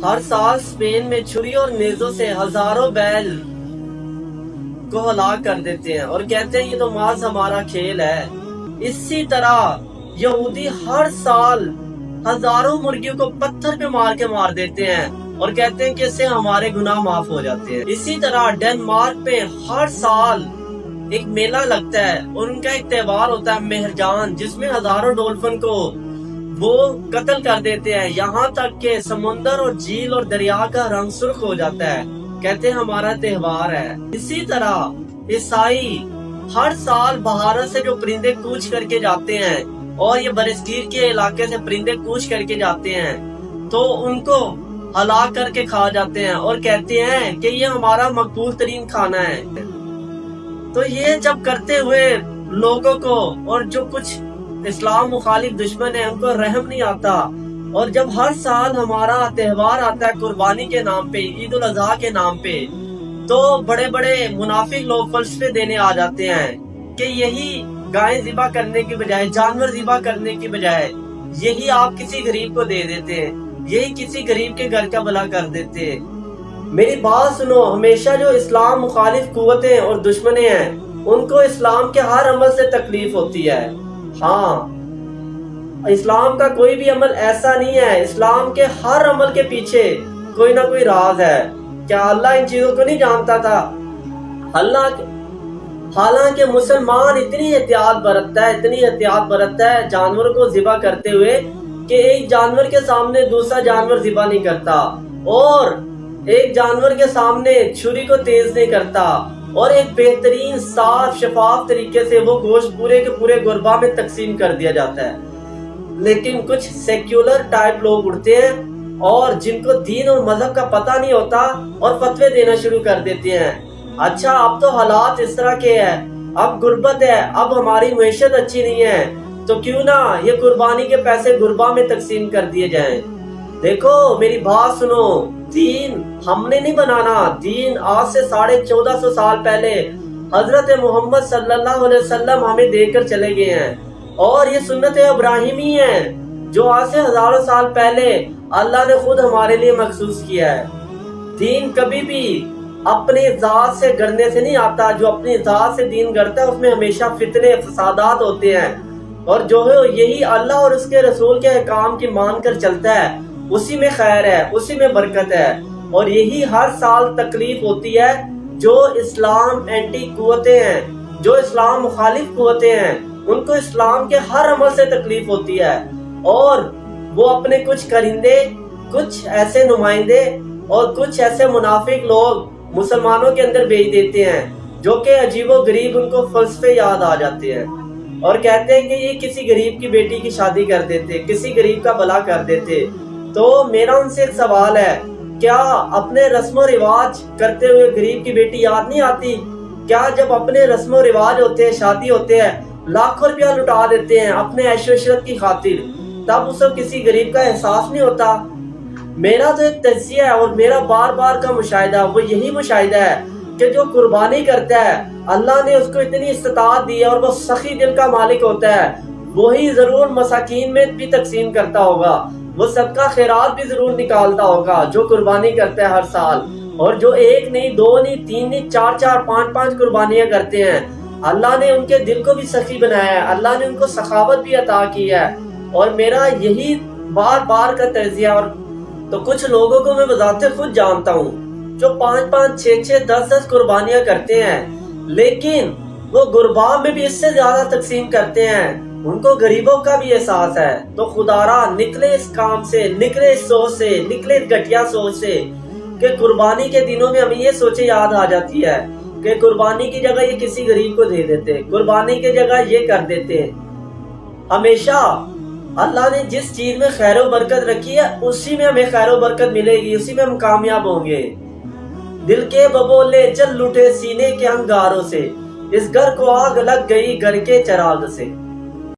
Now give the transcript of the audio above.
ہر سال اسپین میں چھری اور نیزوں سے ہزاروں بیل کو ہلاک کر دیتے ہیں اور کہتے ہیں یہ تو محض ہمارا کھیل ہے۔ اسی طرح یہودی ہر سال ہزاروں مرغیوں کو پتھر پہ مار کے مار دیتے ہیں اور کہتے ہیں کہ اس سے ہمارے گناہ معاف ہو جاتے ہیں۔ اسی طرح ڈنمارک پہ ہر سال ایک میلہ لگتا ہے اور ان کا ایک تہوار ہوتا ہے مہرجان، جس میں ہزاروں ڈولفن کو وہ قتل کر دیتے ہیں، یہاں تک کہ سمندر اور جھیل اور دریا کا رنگ سرخ ہو جاتا ہے، کہتے ہیں ہمارا تہوار ہے۔ اسی طرح عیسائی ہر سال بہارت سے جو پرندے کوچ کر کے جاتے ہیں اور یہ برصغیر کے علاقے سے پرندے کوچ کر کے جاتے ہیں تو ان کو ہلاک کر کے کھا جاتے ہیں اور کہتے ہیں کہ یہ ہمارا مقبول ترین کھانا ہے۔ تو یہ جب کرتے ہوئے لوگوں کو اور جو کچھ اسلام مخالف دشمن ہیں ان کو رحم نہیں آتا، اور جب ہر سال ہمارا تہوار آتا ہے قربانی کے نام پہ، عید الاضحیٰ کے نام پہ، تو بڑے بڑے منافق لوگ فلسفے دینے آ جاتے ہیں کہ یہی گائے ذبح کرنے کی بجائے، جانور ذبح کرنے کی بجائے یہی آپ کسی غریب کو دے دیتے ہیں، یہی کسی غریب کے گھر کا بھلا کر دیتے ہیں۔ میری بات سنو، ہمیشہ جو اسلام مخالف قوتیں اور دشمنیں ہیں ان کو اسلام کے ہر عمل سے تکلیف ہوتی ہے۔ ہاں، اسلام کا کوئی بھی عمل ایسا نہیں ہے، اسلام کے ہر عمل کے پیچھے کوئی نہ کوئی راز ہے۔ کیا اللہ ان چیزوں کو نہیں جانتا تھا؟ حالانکہ مسلمان اتنی احتیاط برتتا ہے جانوروں کو ذبح کرتے ہوئے کہ ایک جانور کے سامنے دوسرا جانور ذبح نہیں کرتا، اور ایک جانور کے سامنے چھری کو تیز نہیں کرتا، اور ایک بہترین صاف شفاف طریقے سے وہ گوشت پورے کے پورے غربا میں تقسیم کر دیا جاتا ہے۔ لیکن کچھ سیکولر ٹائپ لوگ اٹھتے ہیں اور جن کو دین اور مذہب کا پتہ نہیں ہوتا اور فتوے دینا شروع کر دیتے ہیں۔ اچھا، اب تو حالات اس طرح کے ہیں، اب غربت ہے، اب ہماری معیشت اچھی نہیں ہے، تو کیوں نہ یہ قربانی کے پیسے غربا میں تقسیم کر دیے جائیں۔ دیکھو میری بات سنو، دین ہم نے نہیں بنانا، دین آج سے 1450 سال پہلے حضرت محمد صلی اللہ علیہ وسلم ہمیں دے کر چلے گئے ہیں، اور یہ سنت ابراہیمی ہے جو آج سے ہزاروں سال پہلے اللہ نے خود ہمارے لیے مخصوص کیا ہے۔ دین کبھی بھی اپنی ذات سے گڑنے سے نہیں آتا، جو اپنی ذات سے دین گڑتا ہے اس میں ہمیشہ فتنے فسادات ہوتے ہیں، اور جو ہے یہی اللہ اور اس کے رسول کے احکام کی مان کر چلتا ہے اسی میں خیر ہے، اسی میں برکت ہے، اور یہی ہر سال تکلیف ہوتی ہے جو اسلام اینٹی قوتیں ہیں، جو اسلام مخالف قوتیں ہیں، ان کو اسلام کے ہر عمل سے تکلیف ہوتی ہے، اور وہ اپنے کچھ کرندے، کچھ ایسے نمائندے اور کچھ ایسے منافق لوگ مسلمانوں کے اندر بھیج دیتے ہیں جو کہ عجیب و غریب ان کو فلسفے یاد آ جاتے ہیں اور کہتے ہیں کہ یہ کسی غریب کی بیٹی کی شادی کر دیتے، کسی غریب کا بھلا کر دیتے۔ تو میرا ان سے ایک سوال ہے، کیا اپنے رسم و رواج کرتے ہوئے غریب کی بیٹی یاد نہیں آتی؟ کیا جب اپنے رسم و رواج ہوتے ہیں، شادی ہوتے ہیں، لاکھوں روپیہ لٹا دیتے ہیں اپنے عیش و عشرت کی خاطر، تب اس کو کسی غریب کا احساس نہیں ہوتا؟ میرا تو ایک تجزیہ ہے اور میرا بار بار کا مشاہدہ وہ یہی مشاہدہ ہے کہ جو قربانی کرتا ہے اللہ نے اس کو اتنی استطاعت دی ہے اور وہ سخی دل کا مالک ہوتا ہے، وہی ضرور مساکین میں بھی تقسیم کرتا ہوگا، وہ صدقہ خیرات بھی ضرور نکالتا ہوگا جو قربانی کرتا ہے ہر سال، اور جو ایک نہیں، دو نہیں، تین نہیں، چار چار، پانچ پانچ قربانیاں کرتے ہیں۔ اللہ نے ان کے دل کو بھی سخی بنایا ہے، اللہ نے ان کو سخاوت بھی عطا کی ہے، اور میرا یہی بار بار کا تجزیہ۔ اور تو کچھ لوگوں کو میں بذات خود جانتا ہوں جو 5 6 10 قربانیاں کرتے ہیں، لیکن وہ غربا میں بھی اس سے زیادہ تقسیم کرتے ہیں، ان کو غریبوں کا بھی احساس ہے۔ تو خدارا نکلے اس کام سے، نکلے اس سوچ سے، نکلے اس گھٹیا سوچ سے کہ قربانی کے دنوں میں ہمیں یہ سوچیں یاد آ جاتی ہے کہ قربانی کی جگہ یہ کسی غریب کو دے دیتے، قربانی کی جگہ یہ کر دیتے۔ ہمیشہ اللہ نے جس چیز میں خیر و برکت رکھی ہے اسی میں ہمیں خیر و برکت ملے گی، اسی میں ہم کامیاب ہوں گے۔ دل کے ببولے جل اٹھے سینے کے انگاروں سے، اس گھر کو آگ لگ گئی گھر کے چراغ سے۔